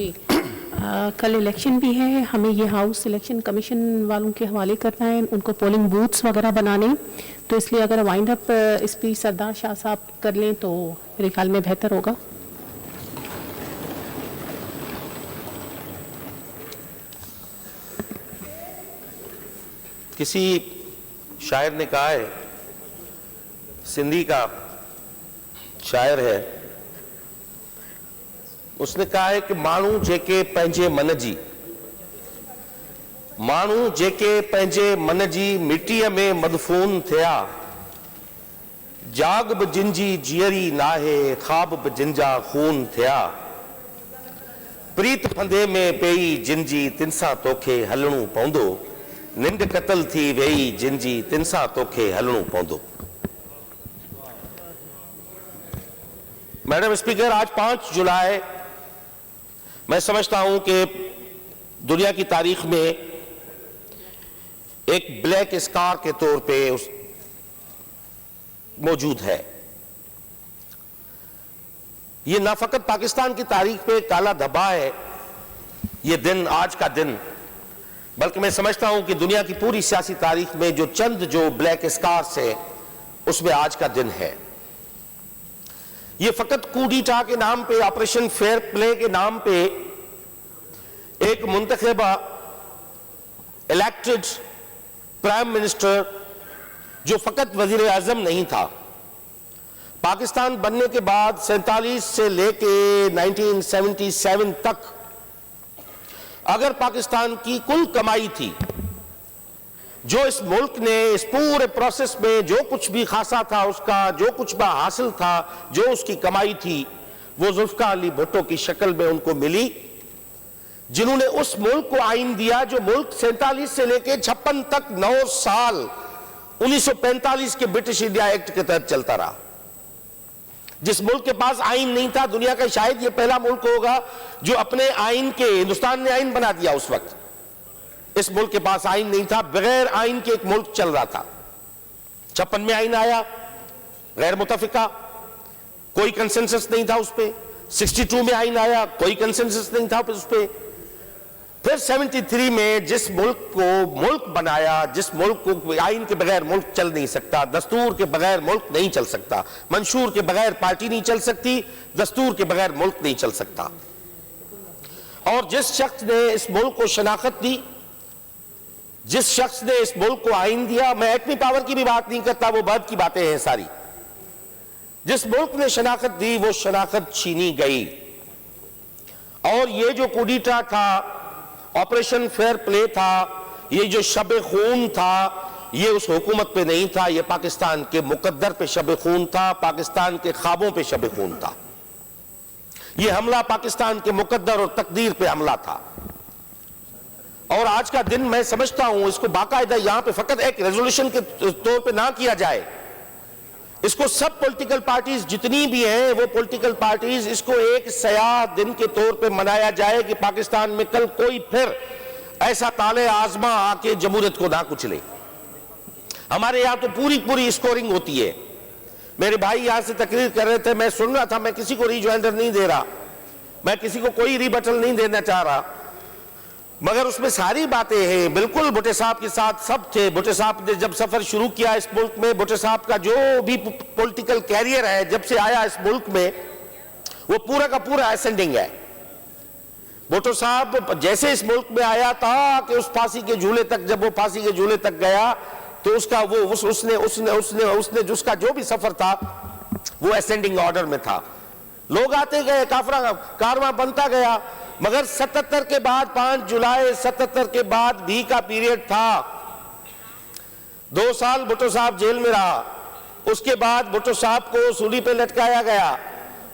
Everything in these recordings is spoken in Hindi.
जी कल इलेक्शन भी है, हमें ये हाउस इलेक्शन कमीशन वालों के हवाले करना है, उनको पोलिंग बूथ्स वगैरह बनाने, तो इसलिए अगर वाइंड अप स्पीच सरदार शाह साहब कर लें तो मेरे ख्याल में बेहतर होगा। किसी शायर ने कहा है, सिंधी का शायर है, उसने कहा है कि माण्हू जेके पंहिंजे मन जी माण्हू जेके पंहिंजे मन जी मिटीअ में मदफून थिया, जाग बि जिन जी जीअरी नाहे, ख़्वाब बि जिन जा खून थिया, प्रीत फंदे में पेई जिन जी तिन सां तोखे हलणो पवंदो, निंड कतल थी वेई जिन जी तिन सां तोखे हलणो पवंदो। मैडम स्पीकर, आज 5 जुलाई मैं समझता हूं कि दुनिया की तारीख में एक ब्लैक स्कार के तौर पे मौजूद है। ये ना फकत पाकिस्तान की तारीख पे काला धब्बा है ये दिन, आज का दिन, बल्कि मैं समझता हूं कि दुनिया की पूरी सियासी तारीख में जो ब्लैक स्कार्स है उसमें आज का दिन है। ये फकत कूडीटा के नाम पे, ऑपरेशन फेयर प्ले के नाम पे एक मुंतखबा इलेक्टेड प्राइम मिनिस्टर जो फकत वजीर आजम नहीं था, पाकिस्तान बनने के बाद 47 से लेके 1977 तक अगर पाकिस्तान की कुल कमाई थी, जो इस मुल्क ने इस पूरे प्रोसेस में जो कुछ भी खासा था, उसका जो कुछ भी हासिल था, जो उसकी कमाई थी, वो जुल्फकार अली भुट्टो की शक्ल में उनको मिली, जिन्होंने उस मुल्क को आइन दिया जो मुल्क 47 से लेकर 56 तक 9 साल 1945 के ब्रिटिश इंडिया एक्ट के तहत चलता रहा। जिस मुल्क के पास आइन नहीं था, दुनिया का शायद ये पहला मुल्क होगा जो अपने आइन के, हिंदुस्तान ने आइन बना दिया। उस वक्त इस मुल्क के पास आइन नहीं था, बगैर आइन के एक मुल्क चल रहा था। 56 में आइन आया, गैर मुतफिका, कोई कंसेंसस नहीं था उस पर। 62 में आइन आया, कोई कंसेंसस नहीं था उस पर। फिर 73 में जिस मुल्क को मुल्क बनाया, जिस मुल्क को आइन के बगैर मुल्क चल नहीं सकता, दस्तूर के बगैर मुल्क नहीं चल सकता, मंशूर के बगैर पार्टी नहीं चल सकती, दस्तूर के बगैर मुल्क नहीं चल सकता। और जिस शख्स ने इस मुल्क को शनाख्त दी, जिस शख्स ने इस मुल्क को आइन दिया, मैं एटमी पावर की भी बात नहीं करता, वो बाद की बातें हैं सारी, जिस मुल्क ने शनाख्त दी वो शनाख्त छीनी गई। और ये जो कूडीटा था, ऑपरेशन फेयर प्ले था, ये जो शब खून था, ये उस हुकूमत पे नहीं था, ये पाकिस्तान के मुकद्दर पे शब खून था, पाकिस्तान के ख्वाबों पे शब खून था। ये हमला पाकिस्तान के मुकद्दर और तकदीर पे हमला था। और आज का दिन मैं समझता हूं इसको बाकायदा यहां पे फकत एक रेजोल्यूशन के तौर पे ना किया जाए, इसको सब पॉलिटिकल पार्टीज जितनी भी हैं, वो पॉलिटिकल पार्टीज इसको एक सयाह दिन के तौर पे मनाया जाए कि पाकिस्तान में कल कोई फिर ऐसा ताले आजमा आके जमहूरियत को ना कुचले। हमारे यहां तो पूरी स्कोरिंग होती है। मेरे भाई यहां से तकरीर कर रहे थे, मैं सुन रहा था, मैं किसी को रिजॉइंडर नहीं दे रहा, मैं किसी को कोई रिबटल नहीं देना चाह रहा, मगर उसमें सारी बातें हैं। बिल्कुल भुट्टो साहब के साथ सब थे। भुट्टो साहब ने जब सफर शुरू किया इस मुल्क में, भुट्टो साहब का जो भी पॉलिटिकल कैरियर है जब से आया इस मुल्क में, वो पूरा का पूरा असेंडिंग है। भुट्टो साहब जैसे इस मुल्क में आया था कि उस फांसी के झूले तक, जब वो फांसी के झूले तक गया तो उसका वो उसने जिसका जो भी सफर था वो असेंडिंग ऑर्डर में था। लोग आते गए, काफरा कारवां बनता गया, मगर 77 के बाद 5 जुलाई 77 के बाद भी का पीरियड था। 2 साल भुट्टो साहब जेल में रहा, उसके बाद भुट्टो साहब को सूली पे लटकाया गया।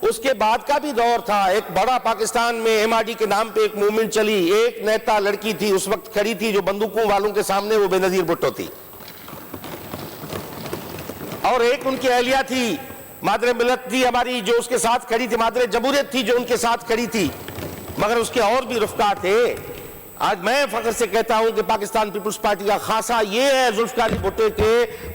उसके बाद का भी दौर था, एक बड़ा पाकिस्तान में MRD के नाम पे एक मूवमेंट चली। एक नेता लड़की थी उस वक्त खड़ी थी जो बंदूकों वालों के सामने, वो बेनजीर भुट्टो थी। और एक उनकी अहलिया थी, मादरे मिलत थी हमारी, जो उसके साथ खड़ी थी, मादरे जमहूरियत थी जो उनके साथ खड़ी थी। मगर उसके और भी रुफका थे। आज मैं फख्र से कहता हूं कि पाकिस्तान पीपुल्स पार्टी का खासा ये है जुल्फिकार अली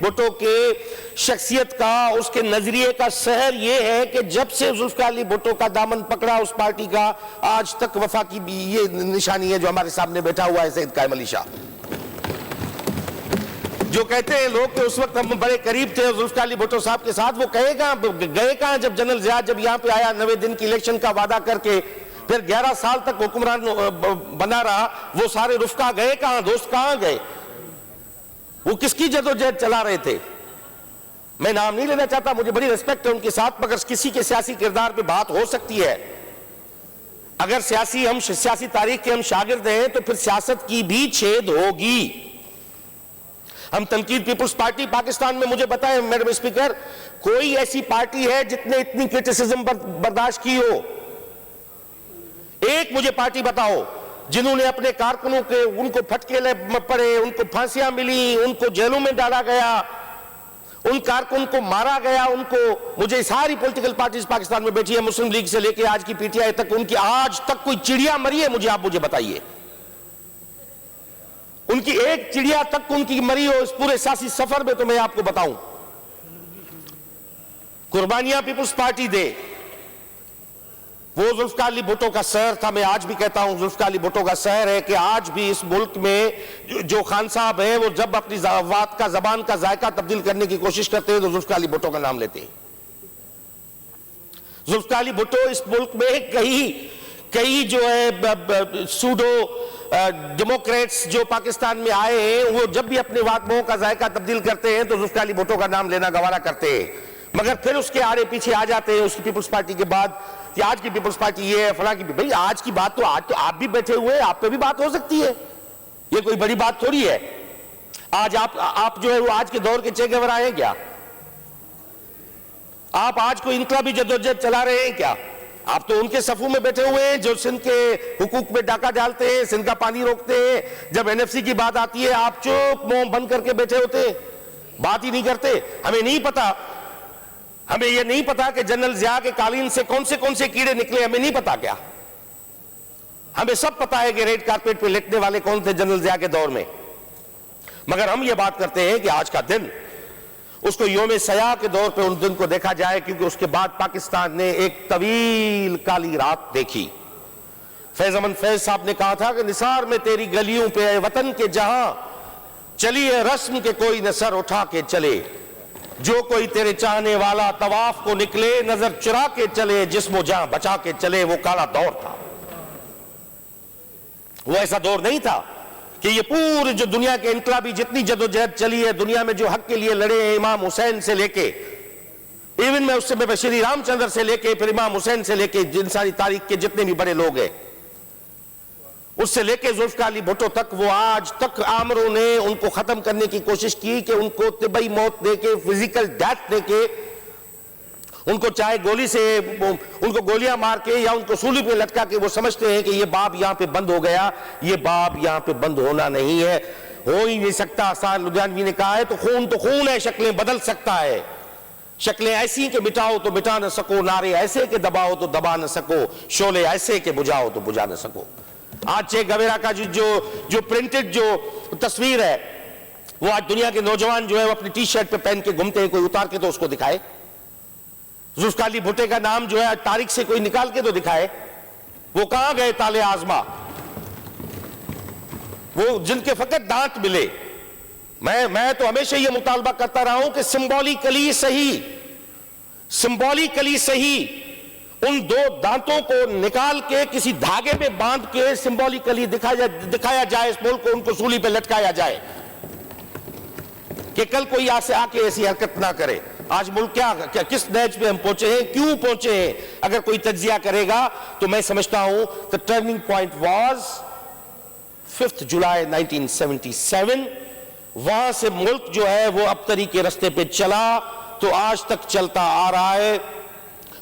भुट्टो के शख्सियत का, उसके नजरिए का सहर ये है कि जब से जुल्फिकार अली भुट्टो का दामन पकड़ा उस पार्टी का, आज तक वफा की भी ये निशानी है जो हमारे सामने बैठा हुआ है सैयद कायम अली शाह। जो कहते हैं लोग कि उस वक्त हम बड़े करीब थे जुल्फिकार अली भुट्टो साहब के साथ, वो गए कहां जब जनरल ज़िया जब यहां पे आया 90 दिन की इलेक्शन का वादा करके, फिर 11 साल तक हुक्मरान बना रहा, वो सारे रुफका गए कहां, दोस्त कहां गए? वो किसकी जदोजहद चला रहे थे? मैं नाम नहीं लेना चाहता, मुझे बड़ी रिस्पेक्ट है उनके साथ, मगर किसी के सियासी किरदार पे बात हो सकती है। अगर सियासी तारीख के हम शागिर्द हैं तो फिर सियासत की भी छेद होगी। हम तनकीद पीपुल्स पार्टी पाकिस्तान में, मुझे बताएं मैडम स्पीकर, कोई ऐसी पार्टी है जितने इतनी क्रिटिसिज्म बर्दाश्त की हो? एक मुझे पार्टी बताओ जिन्होंने अपने कारकुनों के, उनको फटके पड़े, उनको फांसियां मिली, उनको जेलों में डाला गया, उन कारकुन को मारा गया, उनको, मुझे सारी पॉलिटिकल पार्टीज पाकिस्तान में बैठी है, मुस्लिम लीग से लेके आज की पीटीआई तक, उनकी आज तक कोई चिड़िया मरी है? मुझे बताइए, उनकी एक चिड़िया तक उनकी मरी हो इस पूरे सियासी सफर में? तो मैं आपको बताऊं, कुर्बानियां पीपुल्स पार्टी दे, वो जुल्फिकार अली भुट्टो का शहर था। मैं आज भी कहता हूं जुल्फिकार अली भुट्टो का शहर है कि आज भी इस मुल्क में जो खान साहब हैं वो जब अपनी बात का, जबान का जायका तब्दील करने की कोशिश करते हैं तो जुल्फिकार अली भुट्टो का नाम लेते हैं। जुल्फिकार अली भुट्टो इस मुल्क में कई जो है सूडो डेमोक्रेट्स जो पाकिस्तान में आए हैं, वो जब भी अपने वादों का जायका तब्दील करते हैं तो जुल्फिकार अली भुट्टो का नाम लेना गवारा करते हैं, मगर फिर उसके आगे पीछे आ जाते हैं उसकी पीपुल्स पार्टी के बाद कि आज की पीपुल्स पार्टी ये है, फला की। भाई आज की बात तो आज तो आप भी बैठे हुए हैं, आप पे भी बात हो सकती है, ये कोई बड़ी बात थोड़ी है। आज आप जो है वो आज के दौर के चे गेवरा हैं क्या? आप आज कोई इनकलाबी जद्दोजहद चला रहे हैं क्या? आप तो उनके सफू में बैठे हुए हैं जो सिंध के हुकूक में डाका डालते हैं, सिंध का पानी रोकते हैं। जब एनएफसी की बात आती है आप चुप मुंह बंद करके बैठे होते हैं, बात ही नहीं करते। हमें नहीं पता, हमें यह नहीं पता कि जनरल ज़िया के कालीन से कौन से कीड़े निकले, हमें नहीं पता क्या? हमें सब पता है कि रेड कारपेट पे लेटने वाले कौन थे जनरल ज़िया के दौर में, मगर हम ये बात करते हैं कि आज का दिन उसको योम सया के दौर पे उन दिन को देखा जाए, क्योंकि उसके बाद पाकिस्तान ने एक तवील काली रात देखी। फैज अमन फैज साहब ने कहा था कि निसार में तेरी गलियों पे वतन के जहां चली है रस्म के कोई न सर उठा के चले, जो कोई तेरे चाहने वाला तवाफ को निकले नजर चुरा के चले, जिस्मो जहां बचा के चले। वो काला दौर था, वो ऐसा दौर नहीं था कि ये पूरी जो दुनिया के इनकलाबी जितनी जदोजहद चली है, दुनिया में जो हक के लिए लड़े हैं, इमाम हुसैन से लेके, इवन में उससे मैं श्री रामचंद्र से लेके फिर इमाम हुसैन से लेके जिन सारी तारीख के जितने भी बड़े लोग हैं, उससे लेके जुल्फिकार अली भुट्टो तक, वो आज तक आमरों ने उनको खत्म करने की कोशिश की कि उनको तिब्बई मौत देके, फिजिकल डेथ देके, उनको चाहे गोली से उनको गोलियां मार के या उनको सूली पे लटका के, वो समझते हैं कि ये बाब यहां पे बंद हो गया। ये बाब यहां पे बंद होना नहीं है, हो ही नहीं सकता। आसार लुधियानवी ने कहा है तो खून है, शक्लें बदल सकता है। शक्लें ऐसी कि मिटाओ तो मिटा न सको, नारे ऐसे के दबाओ तो दबा न सको, शोले ऐसे के बुझाओ तो बुझा न सको। आज चे गवेरा का जो प्रिंटेड जो तस्वीर है, वो आज दुनिया के नौजवान जो है वो अपनी टी शर्ट पे पहन के घूमते हैं, कोई उतार के तो उसको दिखाए। जुल्फिकार अली भुट्टो का नाम जो है तारीख से कोई निकाल के तो दिखाए। वो कहां गए ताले आजमा, वो जिनके फकत दांत मिले। मैं तो हमेशा ये मुतालबा करता रहा हूं कि सिंबॉलिकली सही उन दो दांतों को निकाल के किसी धागे में बांध के सिंबॉलिकली दिखाया जाए इस मुल्क को, उनको सूली पे लटकाया जाए कि कल कोई आके ऐसी हरकत ना करे। आज मुल्क क्या किस नहज पे हम पहुंचे हैं, क्यों पहुंचे हैं? अगर कोई तज्जिया करेगा तो मैं समझता हूं द टर्निंग पॉइंट वाज 5 जुलाई 1977। वहां से मुल्क जो है वो अब तरीके रास्ते पे चला तो आज तक चलता आ रहा है,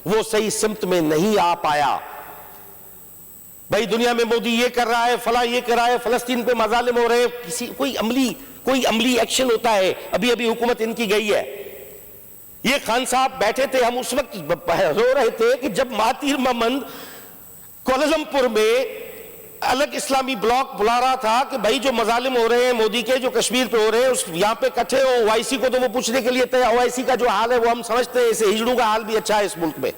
वो सही सिमत में नहीं आ पाया। भाई दुनिया में मोदी ये कर रहा है, फला ये कर रहा है, फलस्तीन पे मजालिम हो रहे, कोई अमली एक्शन होता है। अभी हुकूमत इनकी गई है। ये खान साहब बैठे थे, हम उस वक्त रो रहे थे कि जब महातीर मोहम्मद कोलंबपुर में अलग इस्लामी ब्लॉक बुला रहा था कि भाई जो मजालिम हो रहे हैं मोदी के, जो कश्मीर पे हो रहे हैं, उस यहां पे इकट्ठे हो। ओआईसी को तो वो पूछने के लिए तैयार, ओआईसी का जो हाल है वो हम समझते हैं, इसे हिजड़ों का हाल भी अच्छा है इस मुल्क में।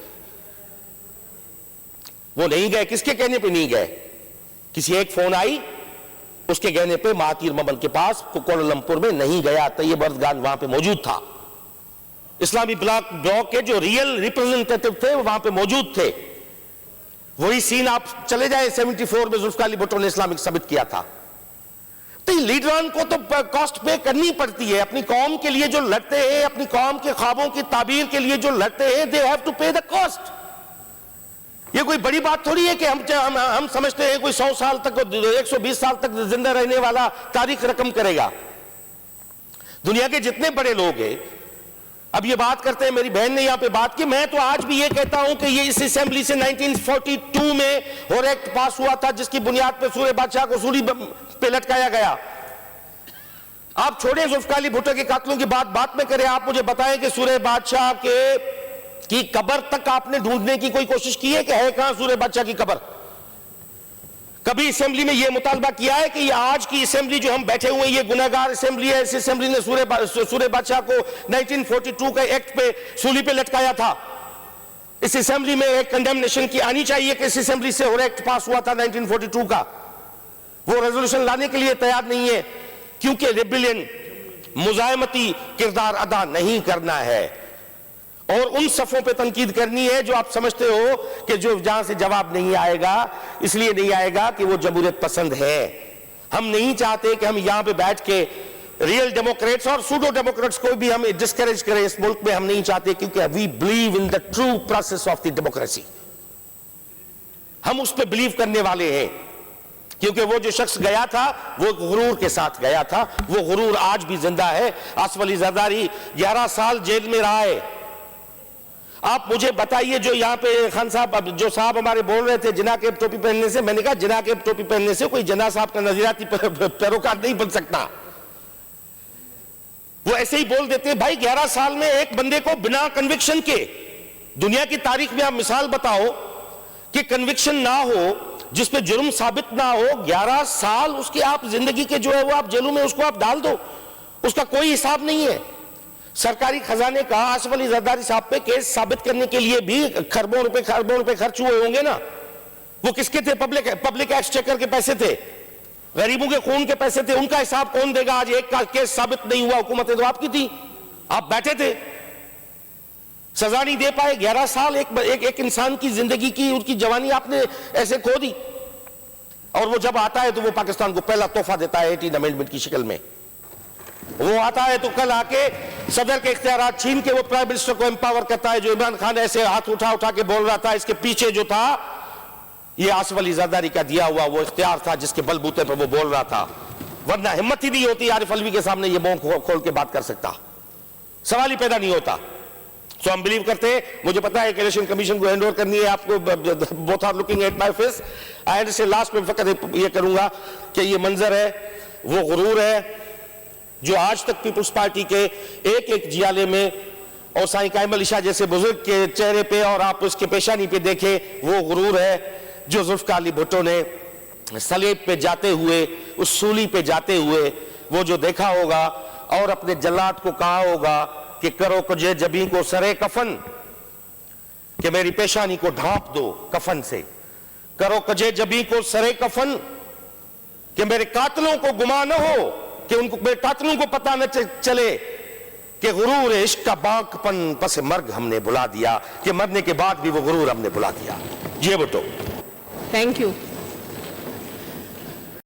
वो नहीं गए, किसके कहने पे नहीं गए? किसी एक फोन आई, उसके कहने पे महातीर मोहम्मद के पास कोलालमपुर में नहीं गया। तैयब अर्दगान वहां पे मौजूद था। इस्लामी ब्लॉक के जो रियल रिप्रेजेंटेटिव थे वो वहां पे मौजूद थे। वही सीन आप चले जाए 74 में जुल्फिकार अली भुट्टो ने इस्लामिक समिट किया था। तो लीडरान को तो कॉस्ट पे करनी पड़ती है। अपनी कौम के लिए जो लड़ते हैं, अपनी कौम के ख्वाबों की ताबीर के लिए जो लड़ते हैं, दे हैव टू पे द कॉस्ट। ये कोई बड़ी बात थोड़ी है कि हम समझते हैं कोई 100 साल तक, 120 साल तक जिंदा रहने वाला तारीख रकम करेगा। दुनिया के जितने बड़े लोग हैं, अब ये बात करते हैं, मेरी बहन ने यहां पे बात की, मैं तो आज भी ये कहता हूं कि ये इस असेंबली से 1942 में होर एक्ट पास हुआ था, जिसकी बुनियाद पे सूरे बादशाह को सूली पे लटकाया गया। आप छोड़ें जुल्फिकार अली भुट्टो के कातलों की बात में करें। आप मुझे बताएं कि सूरे बादशाह की कब्र तक आपने ढूंढने की कोई कोशिश की है कि है कहां सूरे बादशाह की कब्र? कभी असेंबली में यह मुतालबा किया है कि ये आज की असेंबली जो हम बैठे हुए हैं, ये गुनहगार असेंबली है? इस असेंबली ने सूरे बादशाह को 1942 का एक्ट पे सूली पे लटकाया था। इस असेंबली में एक कंडेमनेशन की आनी चाहिए कि इस असेंबली से और एक्ट पास हुआ था 1942 का। वो रेजोल्यूशन लाने के लिए तैयार नहीं है, क्योंकि रिबेलियन मुजाहिमती किरदार अदा नहीं करना है और उन सफों पे तनकीद करनी है जो आप समझते हो कि जो जहां से जवाब नहीं आएगा, इसलिए नहीं आएगा कि वो जमहूरियत पसंद है। हम नहीं चाहते कि हम यहां पे बैठ के रियल डेमोक्रेट्स और सूडो डेमोक्रेट्स को भी हम डिस्करेज करें इस मुल्क में। हम नहीं चाहते, क्योंकि we believe in the true process of the democracy. हम उस पर बिलीव करने वाले हैं, क्योंकि वो जो शख्स गया था वो गुरूर के साथ गया था। वो गुरूर आज भी जिंदा है। आसिफ अली जरदारी 11 साल जेल में रहा है। आप मुझे बताइए, जो यहाँ पे खान साहब, जो साहब हमारे बोल रहे थे जिना के टोपी पहनने से, मैंने कहा जिना के टोपी पहनने से कोई जिना साहब का नजरियाती पैरोकार नहीं बन सकता। वो ऐसे ही बोल देते हैं। भाई 11 साल में एक बंदे को बिना कन्विक्शन के, दुनिया की तारीख में आप मिसाल बताओ कि कन्विक्शन ना हो, जिस पे जुर्म साबित ना हो, 11 साल उसकी आप जिंदगी के जो है वो आप जेलों में उसको आप डाल दो, उसका कोई हिसाब नहीं है। सरकारी खजाने का आसिफ अली जरदारी साहब पे केस साबित करने के लिए भी खरबों रुपए खर्च हुए होंगे ना। वो किसके थे? पब्लिक एक्सचेकर के पैसे थे, गरीबों के खून के पैसे थे। उनका हिसाब कौन देगा? आज एक का केस साबित नहीं हुआ, हुकूमतें तो आपकी थी, आप बैठे थे, सजा नहीं दे पाए। 11 साल एक इंसान की जिंदगी की, उसकी जवानी आपने ऐसे खो दी। और वो जब आता है तो वो पाकिस्तान को पहला तोहफा देता है 18 अमेंडमेंट की शक्ल में। वो आता है तो कल आके सदर के इख्तियारात छीन के वो प्राइम मिनिस्टर को एम्पावर करता है। जो इमरान खान ऐसे हाथ उठा के बोल रहा था, इसके पीछे जो था ये आसिफ अली जरदारी का दिया हुआ वो इख्तियार था, जिसके बलबूते पर वो बोल रहा था। वरना हिम्मत ही नहीं होती आरिफ अलवी के सामने ये मुंह खोल के बात कर सकता, सवाल ही पैदा नहीं होता। सो हम बिलीव करते हैं, मुझे पता है कि इलेक्शन कमीशन को हैंड ओवर करनी है आपको, both are looking at my face. And से लास्ट में फकत ये करूंगा कि ये मंजर है, वो गुरूर है जो आज तक पीपल्स पार्टी के एक एक जियाले में और साईं कायम अली शाह जैसे बुजुर्ग के चेहरे पे और आप उसके पेशानी पे देखें, वो गुरूर है जो जुल्फिकार अली भुट्टो ने सलेब पे जाते हुए, उस सूली पे जाते हुए वो जो देखा होगा और अपने जल्लाद को कहा होगा कि करो कुजे जबी को सरे कफन, कि मेरी पेशानी को ढांप दो कफन से। करो कजे जबी को सरे कफन, कि मेरे कातलों को गुमा न हो, कि उनको मेरे कातलों को पता न चले कि गुरूर इश्क का बांकपन पस मर्ग हमने बुला दिया, कि मरने के बाद भी वो गुरूर हमने बुला दिया। ये भुट्टो। Thank you.